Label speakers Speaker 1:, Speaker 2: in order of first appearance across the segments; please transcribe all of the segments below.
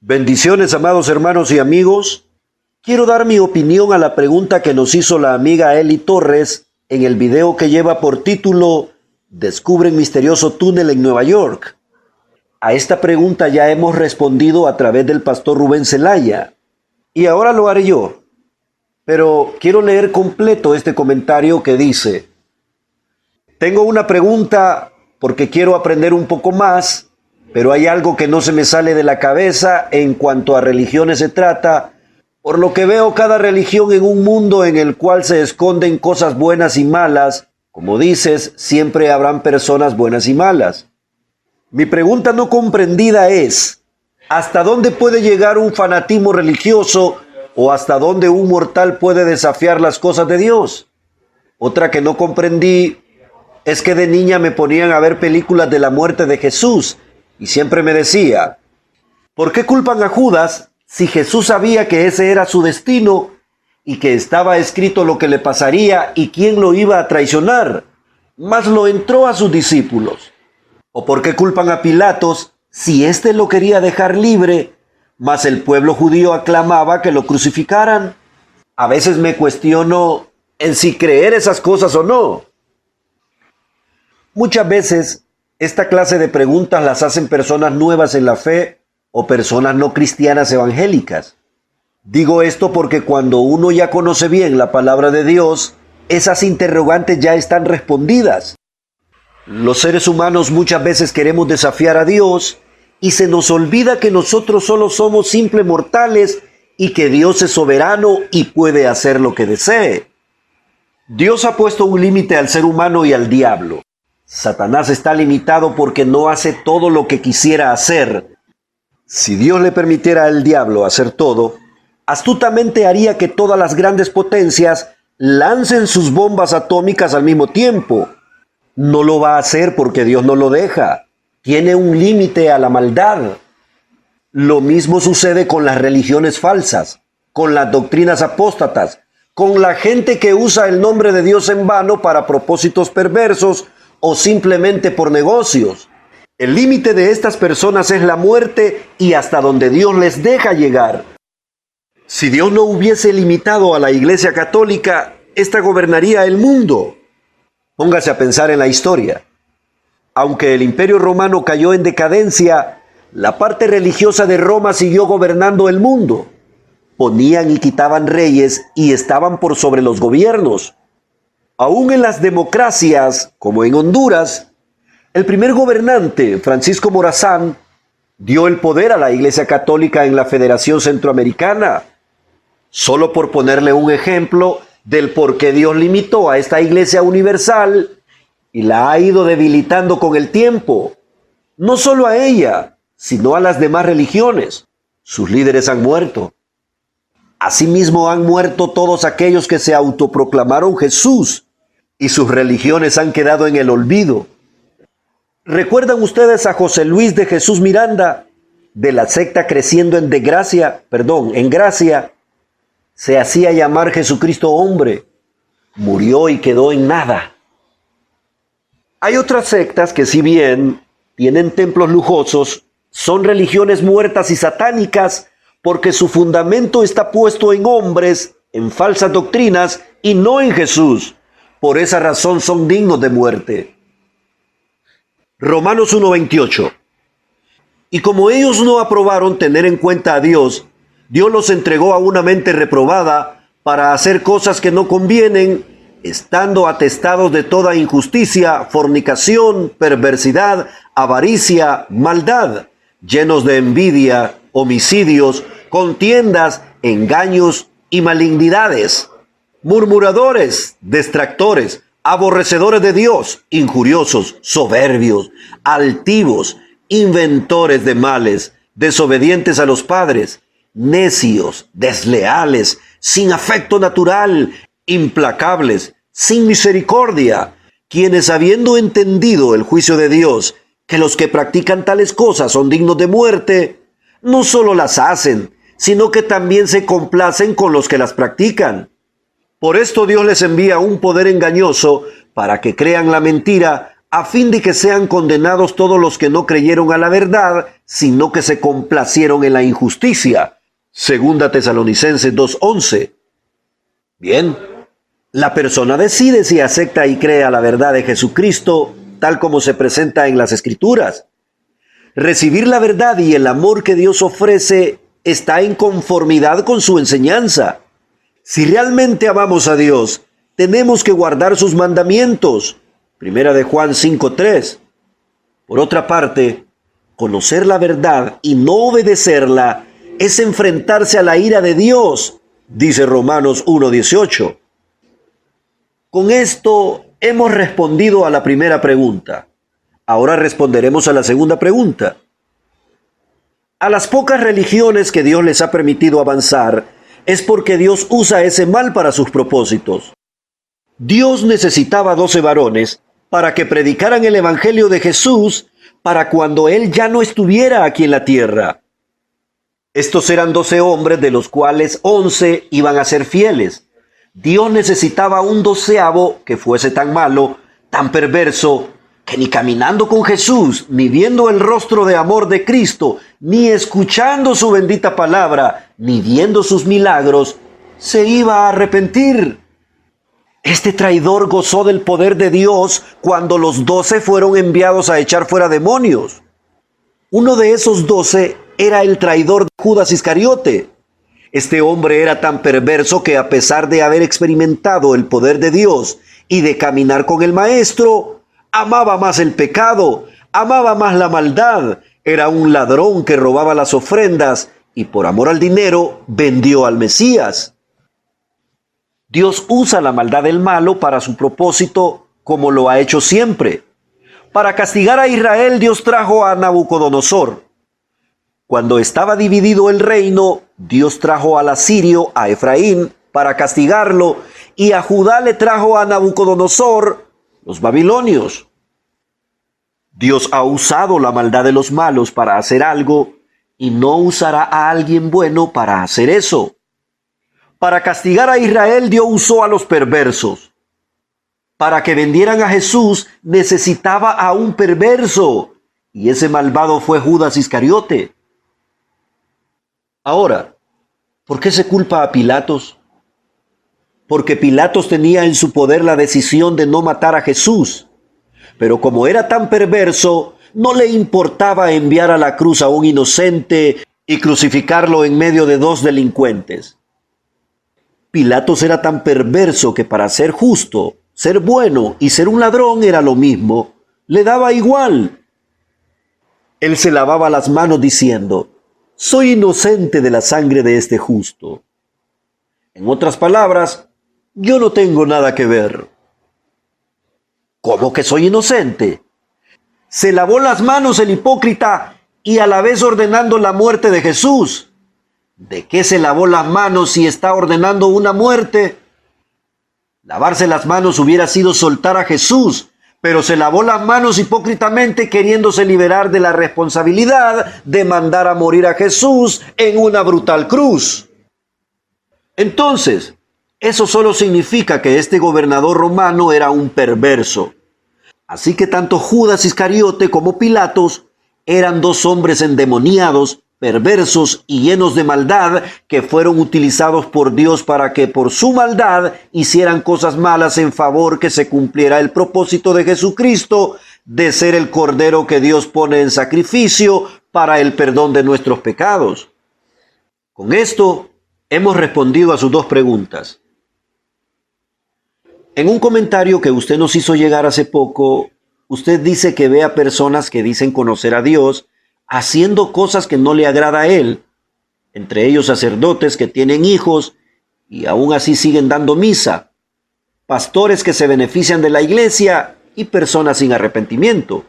Speaker 1: Bendiciones, amados hermanos y amigos. Quiero dar mi opinión a la pregunta que nos hizo la amiga Eli Torres en el video que lleva por título Descubren misterioso túnel en Nueva York. A esta pregunta ya hemos respondido a través del pastor Rubén Zelaya y ahora lo haré yo. Pero quiero leer completo este comentario que dice: tengo una pregunta porque quiero aprender un poco más, pero hay algo que no se me sale de la cabeza en cuanto a religiones se trata, por lo que veo cada religión en un mundo en el cual se esconden cosas buenas y malas. Como dices, siempre habrán personas buenas y malas. Mi pregunta no comprendida es: ¿hasta dónde puede llegar un fanatismo religioso o hasta dónde un mortal puede desafiar las cosas de Dios? Otra que no comprendí es que de niña me ponían a ver películas de la muerte de Jesús y siempre me decía, ¿por qué culpan a Judas si Jesús sabía que ese era su destino y que estaba escrito lo que le pasaría y quién lo iba a traicionar? Mas lo entró a sus discípulos. ¿O por qué culpan a Pilatos si éste lo quería dejar libre, mas el pueblo judío aclamaba que lo crucificaran? A veces me cuestiono en si creer esas cosas o no. Muchas veces esta clase de preguntas las hacen personas nuevas en la fe o personas no cristianas evangélicas. Digo esto porque cuando uno ya conoce bien la palabra de Dios, esas interrogantes ya están respondidas. Los seres humanos muchas veces queremos desafiar a Dios y se nos olvida que nosotros solo somos simples mortales y que Dios es soberano y puede hacer lo que desee. Dios ha puesto un límite al ser humano y al diablo. Satanás está limitado porque no hace todo lo que quisiera hacer. Si Dios le permitiera al diablo hacer todo, astutamente haría que todas las grandes potencias lancen sus bombas atómicas al mismo tiempo. No lo va a hacer porque Dios no lo deja. Tiene un límite a la maldad. Lo mismo sucede con las religiones falsas, con las doctrinas apóstatas, con la gente que usa el nombre de Dios en vano para propósitos perversos o simplemente por negocios. El límite de estas personas es la muerte y hasta donde Dios les deja llegar. Si Dios no hubiese limitado a la Iglesia Católica, esta gobernaría el mundo. Póngase a pensar en la historia. Aunque el Imperio Romano cayó en decadencia, la parte religiosa de Roma siguió gobernando el mundo. Ponían y quitaban reyes y estaban por sobre los gobiernos. Aún en las democracias, como en Honduras, el primer gobernante, Francisco Morazán, dio el poder a la Iglesia Católica en la Federación Centroamericana. Solo por ponerle un ejemplo del por qué Dios limitó a esta Iglesia universal y la ha ido debilitando con el tiempo. No solo a ella, sino a las demás religiones. Sus líderes han muerto. Asimismo han muerto todos aquellos que se autoproclamaron Jesús y sus religiones han quedado en el olvido. ¿Recuerdan ustedes a José Luis de Jesús Miranda, de la secta Creciendo en Gracia? Se hacía llamar Jesucristo hombre. Murió y quedó en nada. Hay otras sectas que, si bien tienen templos lujosos, son religiones muertas y satánicas porque su fundamento está puesto en hombres, en falsas doctrinas y no en Jesús. Por esa razón son dignos de muerte. Romanos 1:28. Y como ellos no aprobaron tener en cuenta a Dios, Dios los entregó a una mente reprobada para hacer cosas que no convienen, estando atestados de toda injusticia, fornicación, perversidad, avaricia, maldad, llenos de envidia, homicidios, contiendas, engaños y malignidades, murmuradores, detractores, aborrecedores de Dios, injuriosos, soberbios, altivos, inventores de males, desobedientes a los padres, necios, desleales, sin afecto natural, implacables, sin misericordia, quienes habiendo entendido el juicio de Dios, que los que practican tales cosas son dignos de muerte, no solo las hacen, sino que también se complacen con los que las practican. Por esto Dios les envía un poder engañoso para que crean la mentira, a fin de que sean condenados todos los que no creyeron a la verdad, sino que se complacieron en la injusticia. Segunda Tesalonicenses 2:11. Bien, la persona decide si acepta y cree a la verdad de Jesucristo, tal como se presenta en las Escrituras. Recibir la verdad y el amor que Dios ofrece está en conformidad con su enseñanza. Si realmente amamos a Dios, tenemos que guardar sus mandamientos. Primera de Juan 5:3. Por otra parte, conocer la verdad y no obedecerla es enfrentarse a la ira de Dios, dice Romanos 1:18. Con esto hemos respondido a la primera pregunta. Ahora responderemos a la segunda pregunta. A las pocas religiones que Dios les ha permitido avanzar, es porque Dios usa ese mal para sus propósitos. Dios necesitaba 12 varones para que predicaran el Evangelio de Jesús para cuando Él ya no estuviera aquí en la tierra. Estos eran 12 hombres, de los cuales 11 iban a ser fieles. Dios necesitaba un 12avo que fuese tan malo, tan perverso, que ni caminando con Jesús, ni viendo el rostro de amor de Cristo, ni escuchando su bendita palabra, ni viendo sus milagros, se iba a arrepentir. Este traidor gozó del poder de Dios cuando los 12 fueron enviados a echar fuera demonios. Uno de esos 12 era el traidor Judas Iscariote. Este hombre era tan perverso que, a pesar de haber experimentado el poder de Dios y de caminar con el Maestro, amaba más el pecado, amaba más la maldad. Era un ladrón que robaba las ofrendas y por amor al dinero vendió al Mesías. Dios usa la maldad del malo para su propósito, como lo ha hecho siempre. Para castigar a Israel, Dios trajo a Nabucodonosor. Cuando estaba dividido el reino, Dios trajo al asirio, a Efraín, para castigarlo, y a Judá le trajo a Nabucodonosor, los babilonios. Dios ha usado la maldad de los malos para hacer algo, y no usará a alguien bueno para hacer eso. Para castigar a Israel, Dios usó a los perversos. Para que vendieran a Jesús, necesitaba a un perverso, y ese malvado fue Judas Iscariote. Ahora, ¿por qué se culpa a Pilatos? Porque Pilatos tenía en su poder la decisión de no matar a Jesús. Pero como era tan perverso, no le importaba enviar a la cruz a un inocente y crucificarlo en medio de 2 delincuentes. Pilatos era tan perverso que para ser justo, ser bueno y ser un ladrón era lo mismo. Le daba igual. Él se lavaba las manos diciendo: soy inocente de la sangre de este justo. En otras palabras, yo no tengo nada que ver. ¿Cómo que soy inocente? Se lavó las manos el hipócrita y a la vez ordenando la muerte de Jesús. ¿De qué se lavó las manos si está ordenando una muerte? Lavarse las manos hubiera sido soltar a Jesús, pero se lavó las manos hipócritamente queriéndose liberar de la responsabilidad de mandar a morir a Jesús en una brutal cruz. Entonces, eso solo significa que este gobernador romano era un perverso. Así que tanto Judas Iscariote como Pilatos eran 2 hombres endemoniados, perversos y llenos de maldad, que fueron utilizados por Dios para que por su maldad hicieran cosas malas en favor que se cumpliera el propósito de Jesucristo de ser el Cordero que Dios pone en sacrificio para el perdón de nuestros pecados. Con esto hemos respondido a sus 2 preguntas. En un comentario que usted nos hizo llegar hace poco, usted dice que ve a personas que dicen conocer a Dios haciendo cosas que no le agrada a Él, entre ellos sacerdotes que tienen hijos y aún así siguen dando misa, pastores que se benefician de la iglesia y personas sin arrepentimiento.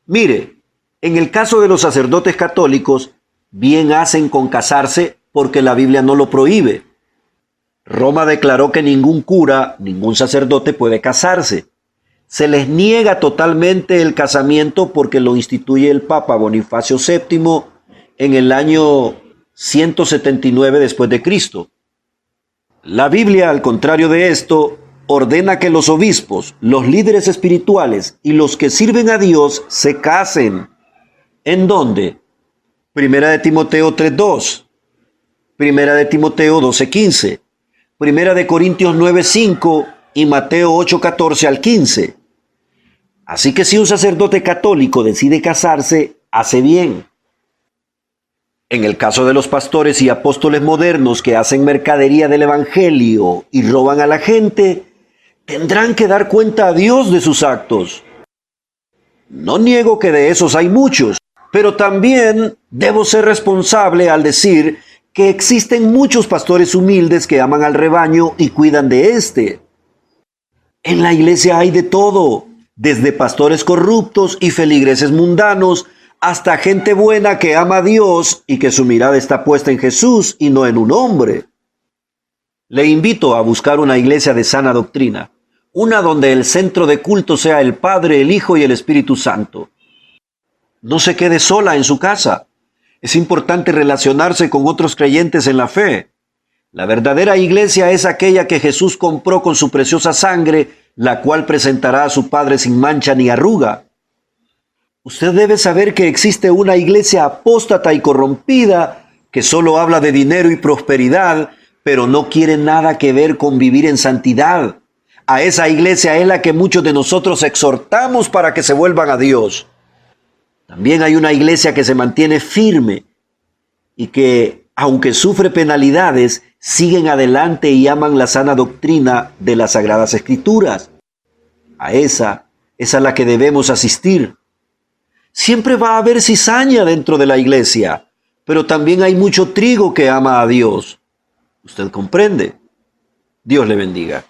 Speaker 1: Mire, en el caso de los sacerdotes católicos, bien hacen con casarse porque la Biblia no lo prohíbe. Roma declaró que ningún cura, ningún sacerdote puede casarse. Se les niega totalmente el casamiento porque lo instituye el Papa Bonifacio VII en el año 179 después de Cristo. La Biblia, al contrario de esto, ordena que los obispos, los líderes espirituales y los que sirven a Dios se casen. ¿En dónde? Primera de Timoteo 3:2, Primera de Timoteo 12:15, Primera de Corintios 9:5 y Mateo 8:14 al 15. Así que si un sacerdote católico decide casarse, hace bien. En el caso de los pastores y apóstoles modernos que hacen mercadería del evangelio y roban a la gente, tendrán que dar cuenta a Dios de sus actos. No niego que de esos hay muchos, pero también debo ser responsable al decir que existen muchos pastores humildes que aman al rebaño y cuidan de éste. En la iglesia hay de todo, desde pastores corruptos y feligreses mundanos, hasta gente buena que ama a Dios y que su mirada está puesta en Jesús y no en un hombre. Le invito a buscar una iglesia de sana doctrina, una donde el centro de culto sea el Padre, el Hijo y el Espíritu Santo. No se quede sola en su casa. Es importante relacionarse con otros creyentes en la fe. La verdadera iglesia es aquella que Jesús compró con su preciosa sangre, la cual presentará a su Padre sin mancha ni arruga. Usted debe saber que existe una iglesia apóstata y corrompida que solo habla de dinero y prosperidad, pero no quiere nada que ver con vivir en santidad. A esa iglesia es la que muchos de nosotros exhortamos para que se vuelvan a Dios. También hay una iglesia que se mantiene firme y que, aunque sufre penalidades, siguen adelante y aman la sana doctrina de las Sagradas Escrituras. A esa es a la que debemos asistir. Siempre va a haber cizaña dentro de la iglesia, pero también hay mucho trigo que ama a Dios. ¿Usted comprende? Dios le bendiga.